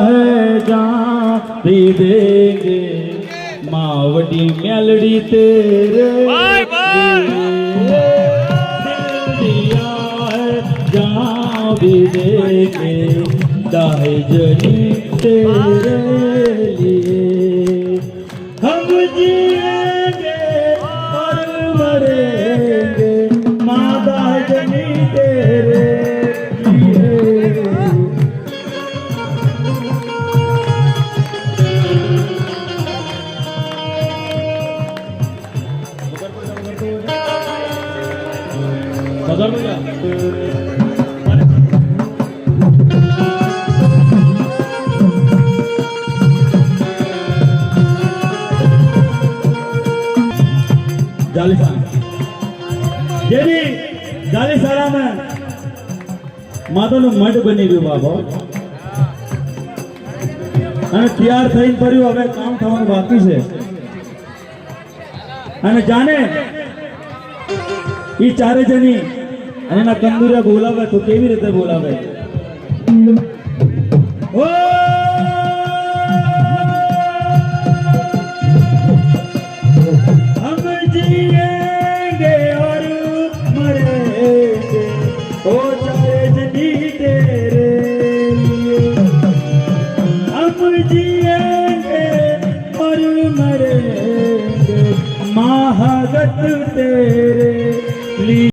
है जहाँ भी देंगे मावड़ी मेलड़ी तेरे लिए। दिल दिया है जहाँ भी देंगे दाहे जनी तेरे लिए। हम जिएंगे और मरेंगे माँ दाहे जनी तेरे लिए। જેવી જાલીસારામાં માતાનું મઢ બની ગયું બાબો અને તૈયાર થઈને પડ્યું હવે કામ થવાનું બાકી છે અને જાણે ઈ ચારે જણી અને એના કંદુરિયા બોલાવે તો કેવી રીતે બોલાવે? ઓ